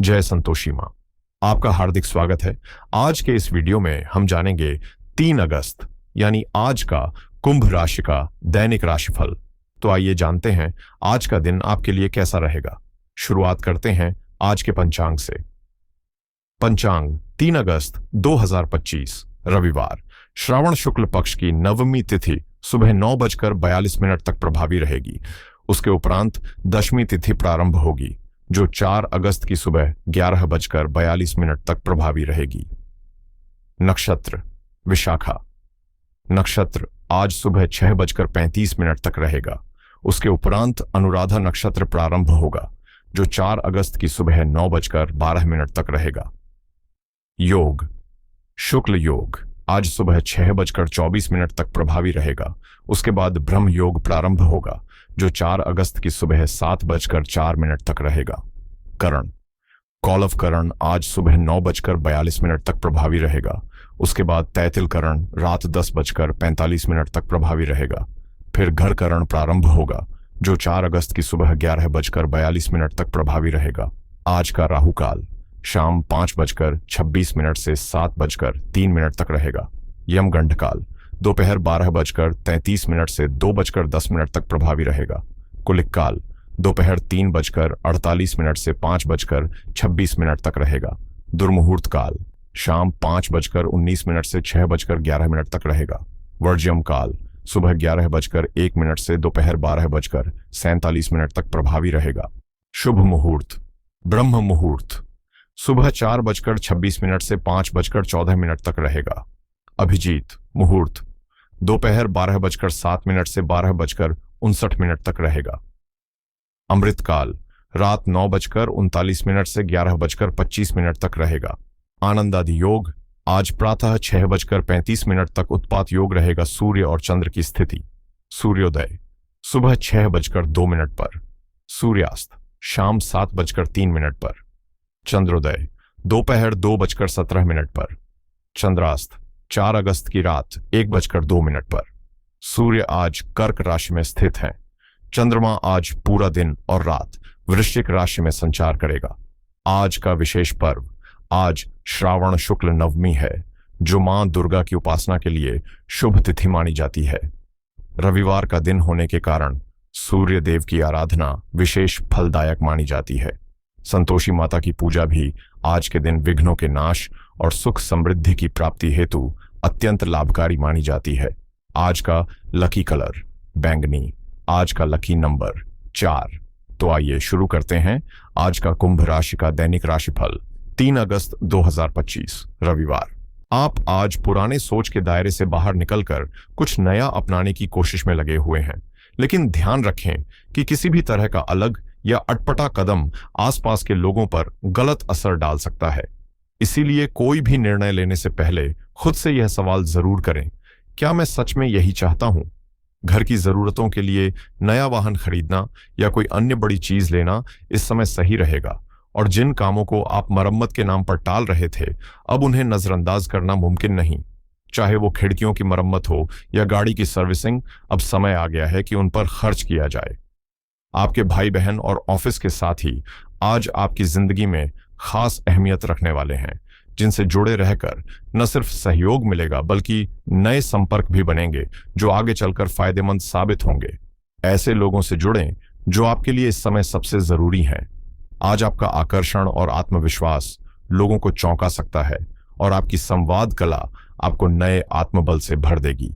जय संतोषी माँ। आपका हार्दिक स्वागत है। आज के इस वीडियो में हम जानेंगे 3 अगस्त यानी आज का कुंभ राशि का दैनिक राशिफल। तो आइए जानते हैं आज का दिन आपके लिए कैसा रहेगा। शुरुआत करते हैं आज के पंचांग से। पंचांग 3 अगस्त 2025 रविवार, श्रावण शुक्ल पक्ष की नवमी तिथि सुबह 9:42 तक प्रभावी रहेगी। उसके उपरांत दशमी तिथि प्रारंभ होगी जो 4 अगस्त की सुबह 11:42 तक प्रभावी रहेगी। नक्षत्र विशाखा नक्षत्र आज सुबह 6:35 तक रहेगा। उसके उपरांत अनुराधा नक्षत्र प्रारंभ होगा जो 4 अगस्त की सुबह 9:12 तक रहेगा। योग शुक्ल योग आज सुबह 6:24 तक प्रभावी रहेगा। उसके बाद ब्रह्म योग प्रारंभ होगा जो 4 अगस्त की सुबह 7:04 तक रहेगा। करण कौलव करण आज सुबह 9:42 तक प्रभावी रहेगा। उसके बाद तैतिल करण रात 10:45 तक प्रभावी रहेगा। फिर घर करण प्रारंभ होगा जो 4 अगस्त की सुबह 11:42 तक प्रभावी रहेगा। आज का राहु काल शाम 5:26 से 7:03 तक रहेगा। यमगंड काल दोपहर 12:33 से 2:10 तक प्रभावी रहेगा। कुलिक काल दोपहर 3:48 से 5:26 तक रहेगा। दुर्मुहूर्त काल शाम 5:19 से 6:11 तक रहेगा। वर्ज्यम काल सुबह 11:01 से दोपहर 12:47 तक प्रभावी रहेगा। शुभ मुहूर्त ब्रह्म मुहूर्त सुबह 4:26 से 5:14 तक रहेगा। अभिजीत मुहूर्त दोपहर 12:07 से 12:59 तक रहेगा। अमृत काल रात 9:39 से 11:25 तक रहेगा। आनंदादि योग आज प्रातः 6:35 तक उत्पात योग रहेगा। सूर्य और चंद्र की स्थिति। सूर्योदय सुबह 6:02 पर, सूर्यास्त शाम 7:03 पर, चंद्रोदय दोपहर 2:17 पर, चंद्रास्त 4 अगस्त की रात 1:02 पर। सूर्य आज कर्क राशि में स्थित है। चंद्रमा आज पूरा दिन और रात वृश्चिक राशि में संचार करेगा। आज का विशेष पर्व आज श्रावण शुक्ल नवमी है जो मां दुर्गा की उपासना के लिए शुभ तिथि मानी जाती है। रविवार का दिन होने के कारण सूर्य देव की आराधना विशेष फलदायक मानी जाती है। संतोषी माता की पूजा भी आज के दिन विघ्नों के नाश और सुख समृद्धि की प्राप्ति हेतु अत्यंत लाभकारी मानी जाती है। आज का लकी कलर बैंगनी, आज का लकी नंबर 4। तो आइए शुरू करते हैं आज का कुंभ राशि का दैनिक राशिफल 3 अगस्त 2025 रविवार। आप आज पुराने सोच के दायरे से बाहर निकलकर कुछ नया अपनाने की कोशिश में लगे हुए हैं, लेकिन ध्यान रखें कि किसी भी तरह का अलग या अटपटा कदम आसपास के लोगों पर गलत असर डाल सकता है। इसीलिए कोई भी निर्णय लेने से पहले खुद से यह सवाल जरूर करें, क्या मैं सच में यही चाहता हूं? घर की जरूरतों के लिए नया वाहन खरीदना या कोई अन्य बड़ी चीज लेना इस समय सही रहेगा, और जिन कामों को आप मरम्मत के नाम पर टाल रहे थे अब उन्हें नजरअंदाज करना मुमकिन नहीं। चाहे वो खिड़कियों की मरम्मत हो या गाड़ी की सर्विसिंग, अब समय आ गया है कि उन पर खर्च किया जाए। आपके भाई बहन और ऑफिस के साथी आज आपकी जिंदगी में खास अहमियत रखने वाले हैं, जिनसे जुड़े रहकर न सिर्फ सहयोग मिलेगा बल्कि नए संपर्क भी बनेंगे जो आगे चलकर फायदेमंद साबित होंगे। ऐसे लोगों से जुड़ें जो आपके लिए इस समय सबसे जरूरी हैं। आज आपका आकर्षण और आत्मविश्वास लोगों को चौंका सकता है और आपकी संवाद कला आपको नए आत्मबल से भर देगी।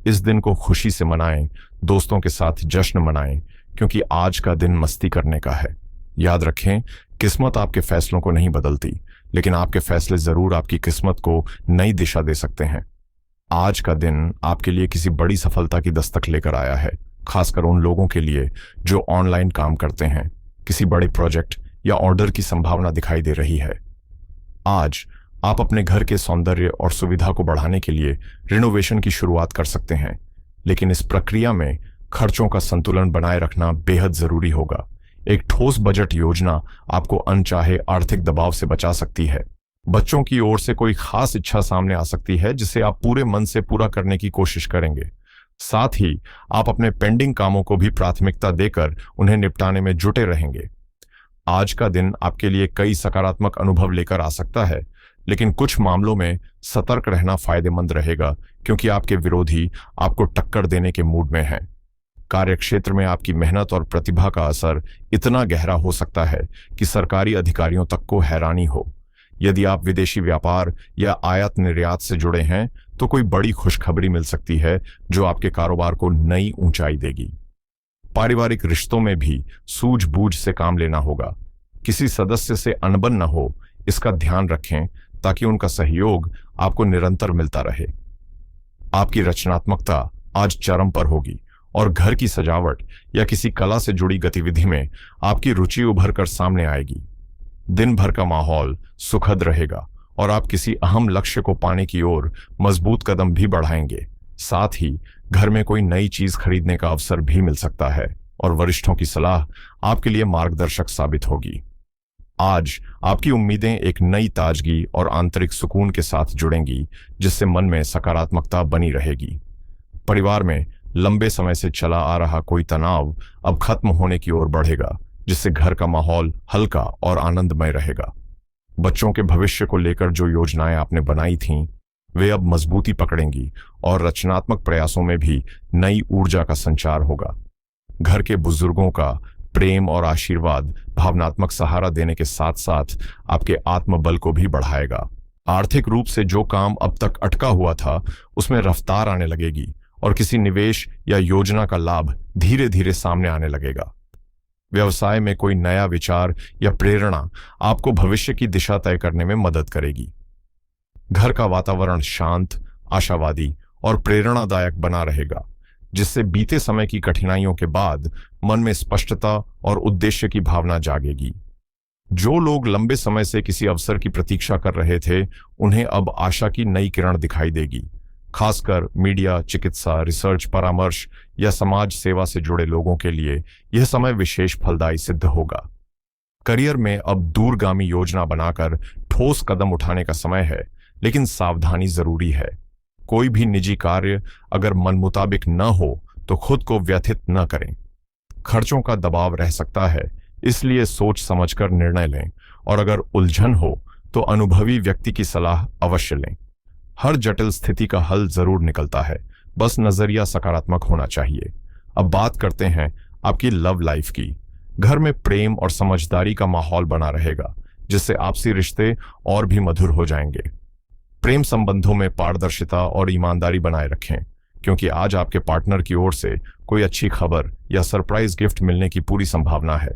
इस दिन को खुशी से मनाएं, दोस्तों के साथ जश्न मनाएं, क्योंकि आज का दिन मस्ती करने का है। याद रखें, किस्मत आपके फैसलों को नहीं बदलती, लेकिन आपके फैसले जरूर आपकी किस्मत को नई दिशा दे सकते हैं। आज का दिन आपके लिए किसी बड़ी सफलता की दस्तक लेकर आया है, खासकर उन लोगों के लिए जो ऑनलाइन काम करते हैं। किसी बड़े प्रोजेक्ट या ऑर्डर की संभावना दिखाई दे रही है। आज आप अपने घर के सौंदर्य और सुविधा को बढ़ाने के लिए रिनोवेशन की शुरुआत कर सकते हैं, लेकिन इस प्रक्रिया में खर्चों का संतुलन बनाए रखना बेहद जरूरी होगा। एक ठोस बजट योजना आपको अनचाहे आर्थिक दबाव से बचा सकती है। बच्चों की ओर से कोई खास इच्छा सामने आ सकती है जिसे आप पूरे मन से पूरा करने की कोशिश करेंगे। साथ ही आप अपने पेंडिंग कामों को भी प्राथमिकता देकर उन्हें निपटाने में जुटे रहेंगे। आज का दिन आपके लिए कई सकारात्मक अनुभव लेकर आ सकता है, लेकिन कुछ मामलों में सतर्क रहना फायदेमंद रहेगा क्योंकि आपके विरोधी आपको टक्कर देने के मूड में हैं। कार्यक्षेत्र में आपकी मेहनत और प्रतिभा का असर इतना गहरा हो सकता है कि सरकारी अधिकारियों तक को हैरानी हो। यदि आप विदेशी व्यापार या आयात निर्यात से जुड़े हैं तो कोई बड़ी खुशखबरी मिल सकती है जो आपके कारोबार को नई ऊंचाई देगी। पारिवारिक रिश्तों में भी सूझबूझ से काम लेना होगा। किसी सदस्य से अनबन न हो, इसका ध्यान रखें ताकि उनका सहयोग आपको निरंतर मिलता रहे। आपकी रचनात्मकता आज चरम पर होगी और घर की सजावट या किसी कला से जुड़ी गतिविधि में आपकी रुचि उभर कर सामने आएगी। दिन भर का माहौल सुखद रहेगा और आप किसी अहम लक्ष्य को पाने की ओर मजबूत कदम भी बढ़ाएंगे। साथ ही घर में कोई नई चीज खरीदने का अवसर भी मिल सकता है और वरिष्ठों की सलाह आपके लिए मार्गदर्शक साबित होगी। आज आपकी उम्मीदें एक नई ताजगी और आंतरिक सुकून के साथ जुड़ेंगी, जिससे मन में सकारात्मकता बनी रहेगी। परिवार में लंबे समय से चला आ रहा कोई तनाव अब खत्म होने की ओर बढ़ेगा, जिससे घर का माहौल हल्का और आनंदमय रहेगा। बच्चों के भविष्य को लेकर जो योजनाएं आपने बनाई थीं, वे अब मजबूती पकड़ेंगी और रचनात्मक प्रयासों में भी नई ऊर्जा का संचार होगा। घर के बुजुर्गों का प्रेम और आशीर्वाद भावनात्मक सहारा देने के साथ साथ आपके आत्मबल को भी बढ़ाएगा। आर्थिक रूप से जो काम अब तक अटका हुआ था, उसमें रफ्तार आने लगेगी और किसी निवेश या योजना का लाभ धीरे धीरे सामने आने लगेगा। व्यवसाय में कोई नया विचार या प्रेरणा आपको भविष्य की दिशा तय करने में मदद करेगी। घर का वातावरण शांत, आशावादी और प्रेरणादायक बना रहेगा, जिससे बीते समय की कठिनाइयों के बाद मन में स्पष्टता और उद्देश्य की भावना जागेगी। जो लोग लंबे समय से किसी अवसर की प्रतीक्षा कर रहे थे, उन्हें अब आशा की नई किरण दिखाई देगी। खासकर मीडिया, चिकित्सा, रिसर्च, परामर्श या समाज सेवा से जुड़े लोगों के लिए यह समय विशेष फलदायी सिद्ध होगा। करियर में अब दूरगामी योजना बनाकर ठोस कदम उठाने का समय है, लेकिन सावधानी जरूरी है। कोई भी निजी कार्य अगर मन मुताबिक न हो तो खुद को व्यथित न करें। खर्चों का दबाव रह सकता है, इसलिए सोच समझकर निर्णय लें और अगर उलझन हो तो अनुभवी व्यक्ति की सलाह अवश्य लें। हर जटिल स्थिति का हल जरूर निकलता है, बस नजरिया सकारात्मक होना चाहिए। अब बात करते हैं आपकी लव लाइफ की। घर में प्रेम और समझदारी का माहौल बना रहेगा, जिससे आपसी रिश्ते और भी मधुर हो जाएंगे। प्रेम संबंधों में पारदर्शिता और ईमानदारी बनाए रखें, क्योंकि आज आपके पार्टनर की ओर से कोई अच्छी खबर या सरप्राइज गिफ्ट मिलने की पूरी संभावना है।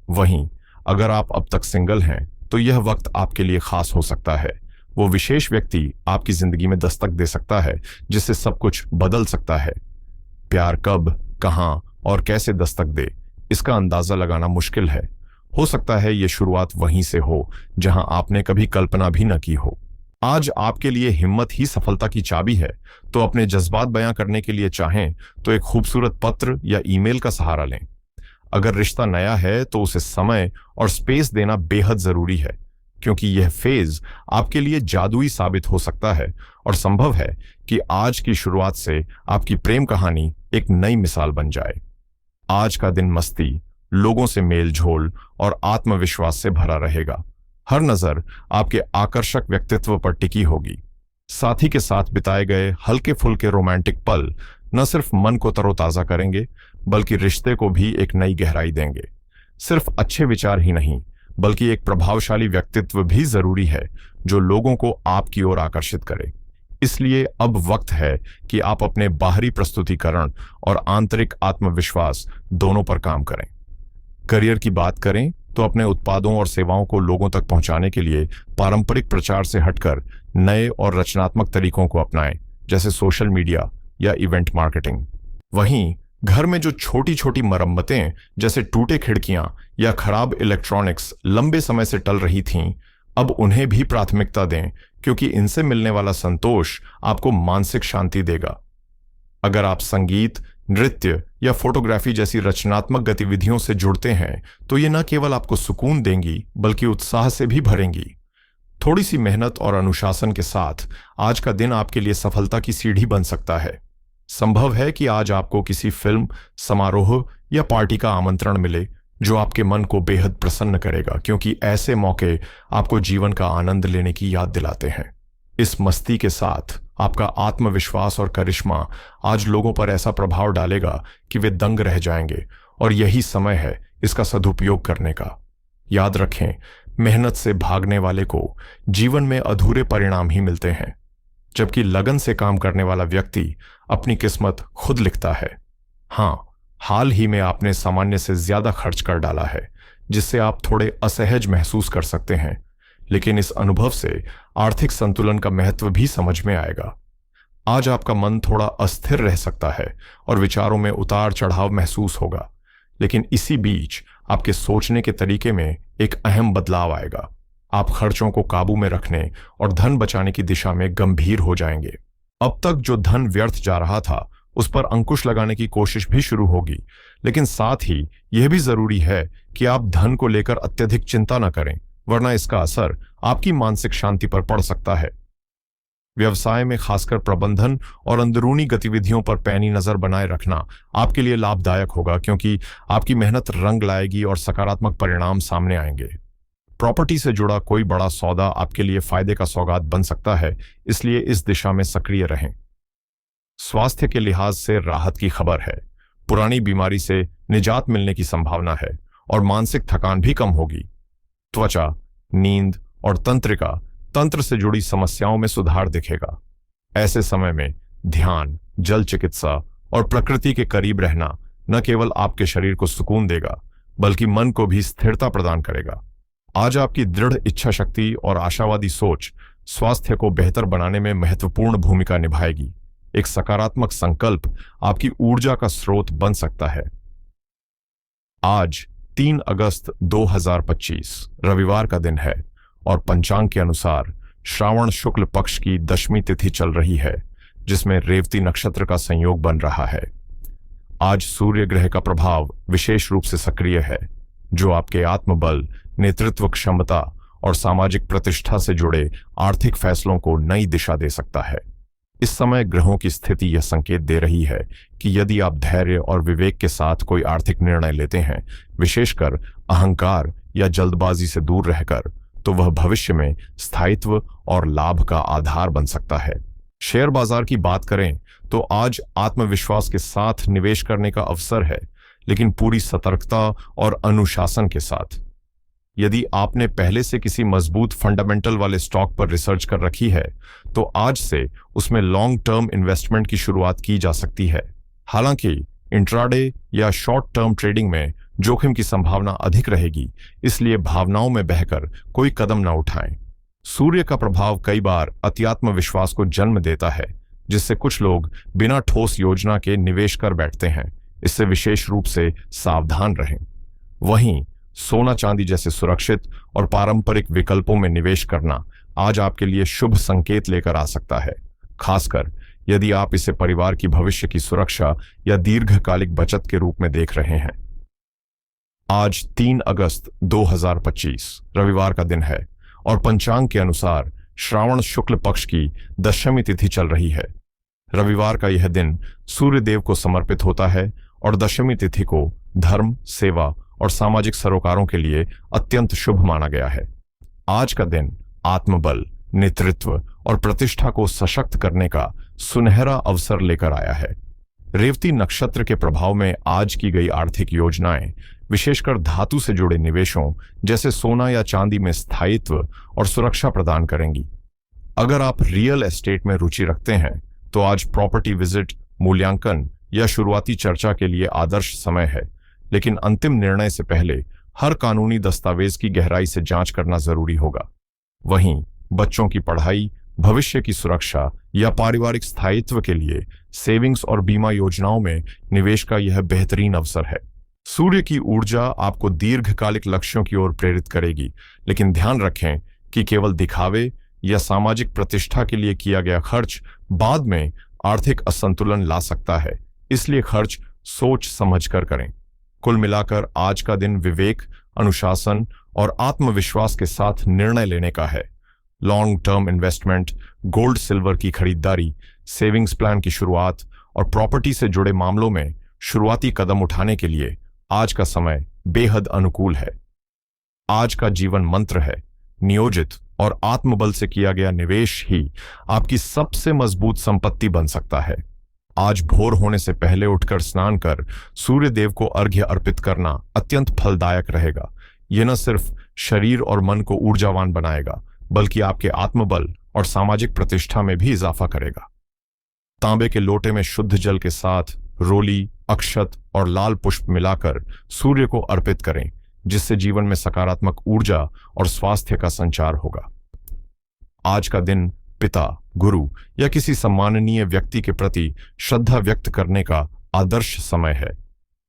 वहीं अगर आप अब तक सिंगल हैं तो यह वक्त आपके लिए खास हो सकता है। वो विशेष व्यक्ति आपकी जिंदगी में दस्तक दे सकता है, जिससे सब कुछ बदल सकता है। प्यार कब, कहां और कैसे दस्तक दे, इसका अंदाजा लगाना मुश्किल है। हो सकता है ये शुरुआत वहीं से हो जहां आपने कभी कल्पना भी न की हो। आज आपके लिए हिम्मत ही सफलता की चाबी है, तो अपने जज्बात बयां करने के लिए चाहें तो एक खूबसूरत पत्र या ईमेल का सहारा लें। अगर रिश्ता नया है तो उसे समय और स्पेस देना बेहद जरूरी है, क्योंकि यह फेज आपके लिए जादुई साबित हो सकता है और संभव है कि आज की शुरुआत से आपकी प्रेम कहानी एक नई मिसाल बन जाए। आज का दिन मस्ती, लोगों से मेल झोल और आत्मविश्वास से भरा रहेगा। हर नजर आपके आकर्षक व्यक्तित्व पर टिकी होगी। साथी के साथ बिताए गए हल्के फुल्के रोमांटिक पल न सिर्फ मन को तरोताजा करेंगे, बल्कि रिश्ते को भी एक नई गहराई देंगे। सिर्फ अच्छे विचार ही नहीं, बल्कि एक प्रभावशाली व्यक्तित्व भी जरूरी है जो लोगों को आपकी ओर आकर्षित करे। इसलिए अब वक्त है कि आप अपने बाहरी प्रस्तुतिकरण और आंतरिक आत्मविश्वास दोनों पर काम करें। करियर की बात करें तो अपने उत्पादों और सेवाओं को लोगों तक पहुंचाने के लिए पारंपरिक प्रचार से हटकर नए और रचनात्मक तरीकों को अपनाएं, जैसे सोशल मीडिया या इवेंट मार्केटिंग। वहीं घर में जो छोटी छोटी मरम्मतें, जैसे टूटे खिड़कियां या खराब इलेक्ट्रॉनिक्स लंबे समय से टल रही थीं, अब उन्हें भी प्राथमिकता दें, क्योंकि इनसे मिलने वाला संतोष आपको मानसिक शांति देगा। अगर आप संगीत, नृत्य या फोटोग्राफी जैसी रचनात्मक गतिविधियों से जुड़ते हैं तो ये न केवल आपको सुकून देंगी, बल्कि उत्साह से भी भरेंगी। थोड़ी सी मेहनत और अनुशासन के साथ आज का दिन आपके लिए सफलता की सीढ़ी बन सकता है। संभव है कि आज आपको किसी फिल्म, समारोह या पार्टी का आमंत्रण मिले, जो आपके मन को बेहद प्रसन्न करेगा, क्योंकि ऐसे मौके आपको जीवन का आनंद लेने की याद दिलाते हैं। इस मस्ती के साथ आपका आत्मविश्वास और करिश्मा आज लोगों पर ऐसा प्रभाव डालेगा कि वे दंग रह जाएंगे, और यही समय है इसका सदुपयोग करने का। याद रखें, मेहनत से भागने वाले को जीवन में अधूरे परिणाम ही मिलते हैं, जबकि लगन से काम करने वाला व्यक्ति अपनी किस्मत खुद लिखता है। हाँ, हाल ही में आपने सामान्य से ज्यादा खर्च कर डाला है, जिससे आप थोड़े असहज महसूस कर सकते हैं, लेकिन इस अनुभव से आर्थिक संतुलन का महत्व भी समझ में आएगा। आज आपका मन थोड़ा अस्थिर रह सकता है और विचारों में उतार चढ़ाव महसूस होगा, लेकिन इसी बीच आपके सोचने के तरीके में एक अहम बदलाव आएगा। आप खर्चों को काबू में रखने और धन बचाने की दिशा में गंभीर हो जाएंगे। अब तक जो धन व्यर्थ जा रहा था, उस पर अंकुश लगाने की कोशिश भी शुरू होगी, लेकिन साथ ही यह भी जरूरी है कि आप धन को लेकर अत्यधिक चिंता न करें, वरना इसका असर आपकी मानसिक शांति पर पड़ सकता है। व्यवसाय में खासकर प्रबंधन और अंदरूनी गतिविधियों पर पैनी नजर बनाए रखना आपके लिए लाभदायक होगा, क्योंकि आपकी मेहनत रंग लाएगी और सकारात्मक परिणाम सामने आएंगे। प्रॉपर्टी से जुड़ा कोई बड़ा सौदा आपके लिए फायदे का सौगात बन सकता है, इसलिए इस दिशा में सक्रिय रहें। स्वास्थ्य के लिहाज से राहत की खबर है। पुरानी बीमारी से निजात मिलने की संभावना है और मानसिक थकान भी कम होगी। त्वचा, नींद और तंत्र से जुड़ी समस्याओं में सुधार दिखेगा। ऐसे समय में ध्यान, जल चिकित्सा और प्रकृति के करीब रहना न केवल आपके शरीर को सुकून देगा, बल्कि मन को भी स्थिरता प्रदान करेगा। आज आपकी दृढ़ इच्छा शक्ति और आशावादी सोच स्वास्थ्य को बेहतर बनाने में महत्वपूर्ण भूमिका निभाएगी। एक सकारात्मक संकल्प आपकी ऊर्जा का स्रोत बन सकता है। आज 3 अगस्त 2025 रविवार का दिन है और पंचांग के अनुसार श्रावण शुक्ल पक्ष की दशमी तिथि चल रही है, जिसमें रेवती नक्षत्र का संयोग बन रहा है। आज सूर्य ग्रह का प्रभाव विशेष रूप से सक्रिय है, जो आपके आत्मबल, नेतृत्व क्षमता और सामाजिक प्रतिष्ठा से जुड़े आर्थिक फैसलों को नई दिशा दे सकता है। इस समय ग्रहों की स्थिति यह संकेत दे रही है कि यदि आप धैर्य और विवेक के साथ कोई आर्थिक निर्णय लेते हैं, विशेषकर अहंकार या जल्दबाजी से दूर रहकर, तो वह भविष्य में स्थायित्व और लाभ का आधार बन सकता है। शेयर बाजार की बात करें तो आज आत्मविश्वास के साथ निवेश करने का अवसर है, लेकिन पूरी सतर्कता और अनुशासन के साथ। यदि आपने पहले से किसी मजबूत फंडामेंटल वाले स्टॉक पर रिसर्च कर रखी है, तो आज से उसमें लॉन्ग टर्म इन्वेस्टमेंट की शुरुआत की जा सकती है। हालांकि इंट्राडे या शॉर्ट टर्म ट्रेडिंग में जोखिम की संभावना अधिक रहेगी, इसलिए भावनाओं में बहकर कोई कदम न उठाएं। सूर्य का प्रभाव कई बार अत्यात्म विश्वास को जन्म देता है, जिससे कुछ लोग बिना ठोस योजना के निवेश कर बैठते हैं। इससे विशेष रूप से सावधान रहें। वहीं सोना चांदी जैसे सुरक्षित और पारंपरिक विकल्पों में निवेश करना आज आपके लिए शुभ संकेत लेकर आ सकता है, खासकर यदि आप इसे परिवार की भविष्य की सुरक्षा या दीर्घकालिक बचत के रूप में देख रहे हैं। आज 3 अगस्त 2025 रविवार का दिन है और पंचांग के अनुसार श्रावण शुक्ल पक्ष की दशमी तिथि चल रही है। रविवार का यह दिन सूर्य देव को समर्पित होता है और दशमी तिथि को धर्म, सेवा और सामाजिक सरोकारों के लिए अत्यंत शुभ माना गया है। आज का दिन आत्मबल, नेतृत्व और प्रतिष्ठा को सशक्त करने का सुनहरा अवसर लेकर आया है। रेवती नक्षत्र के प्रभाव में आज की गई आर्थिक योजनाएं विशेषकर धातु से जुड़े निवेशों जैसे सोना या चांदी में स्थायित्व और सुरक्षा प्रदान करेंगी। अगर आप रियल एस्टेट में रुचि रखते हैं, तो आज प्रॉपर्टी विजिट, मूल्यांकन या शुरुआती चर्चा के लिए आदर्श समय है, लेकिन अंतिम निर्णय से पहले हर कानूनी दस्तावेज की गहराई से जांच करना जरूरी होगा। वहीं बच्चों की पढ़ाई, भविष्य की सुरक्षा या पारिवारिक स्थायित्व के लिए सेविंग्स और बीमा योजनाओं में निवेश का यह बेहतरीन अवसर है। सूर्य की ऊर्जा आपको दीर्घकालिक लक्ष्यों की ओर प्रेरित करेगी, लेकिन ध्यान रखें कि केवल दिखावे या सामाजिक प्रतिष्ठा के लिए किया गया खर्च बाद में आर्थिक असंतुलन ला सकता है, इसलिए खर्च सोच समझकर करें। कुल मिलाकर आज का दिन विवेक, अनुशासन और आत्मविश्वास के साथ निर्णय लेने का है। Long term investment, gold silver की खरीदारी, सेविंग्स प्लान की शुरुआत और प्रॉपर्टी से जुड़े मामलों में शुरुआती कदम उठाने के लिए आज का समय बेहद अनुकूल है। आज का जीवन मंत्र है, नियोजित और आत्मबल से किया गया निवेश ही आपकी सबसे मजबूत संपत्ति बन सकता है। आज भोर होने से पहले उठकर स्नान कर सूर्य देव को अर्घ्य अर्पित करना अत्यंत फलदायक रहेगा। यह न सिर्फ शरीर और मन को ऊर्जावान बनाएगा, बल्कि आपके आत्मबल और सामाजिक प्रतिष्ठा में भी इजाफा करेगा। तांबे के लोटे में शुद्ध जल के साथ रोली, अक्षत और लाल पुष्प मिलाकर सूर्य को अर्पित करें, जिससे जीवन में सकारात्मक ऊर्जा और स्वास्थ्य का संचार होगा। आज का दिन पिता, गुरु या किसी सम्माननीय व्यक्ति के प्रति श्रद्धा व्यक्त करने का आदर्श समय है,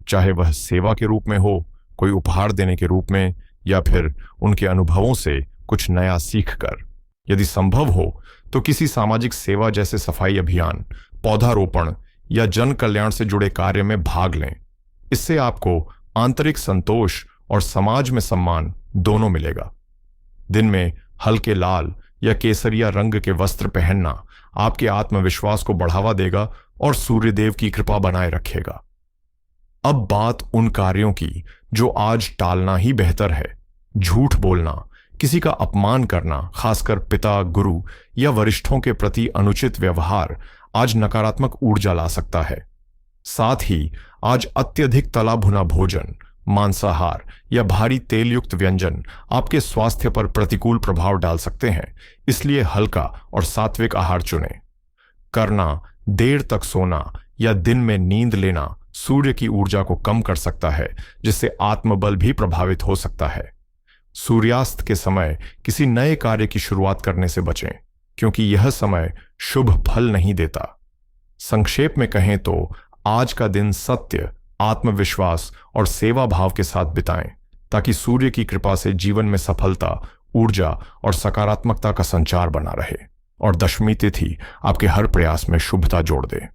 चाहे वह सेवा के रूप में हो, कोई उपहार देने के रूप में, या फिर उनके अनुभवों से कुछ नया सीखकर। यदि संभव हो तो किसी सामाजिक सेवा जैसे सफाई अभियान, पौधारोपण या जन कल्याण से जुड़े कार्य में भाग लें। इससे आपको आंतरिक संतोष और समाज में सम्मान दोनों मिलेगा। दिन में हल्के लाल या केसरिया रंग के वस्त्र पहनना आपके आत्मविश्वास को बढ़ावा देगा और सूर्यदेव की कृपा बनाए रखेगा। अब बात उन कार्यों की जो आज टालना ही बेहतर है। झूठ बोलना, किसी का अपमान करना, खासकर पिता, गुरु या वरिष्ठों के प्रति अनुचित व्यवहार आज नकारात्मक ऊर्जा ला सकता है। साथ ही आज अत्यधिक तला भुना भोजन, मांसाहार या भारी तेलयुक्त व्यंजन आपके स्वास्थ्य पर प्रतिकूल प्रभाव डाल सकते हैं। इसलिए हल्का और सात्विक आहार चुनें। करना, देर तक सोना या दिन में नींद लेना सूर्य की ऊर्जा को कम कर सकता है, जिससे आत्मबल भी प्रभावित हो सकता है। सूर्यास्त के समय किसी नए कार्य की शुरुआत करने से बचें, क्योंकि यह समय शुभ फल नहीं देता। संक्षेप में कहें तो आज का दिन सत्य, आत्मविश्वास और सेवा भाव के साथ बिताएं, ताकि सूर्य की कृपा से जीवन में सफलता, ऊर्जा और सकारात्मकता का संचार बना रहे और दशमी तिथि आपके हर प्रयास में शुभता जोड़ दे।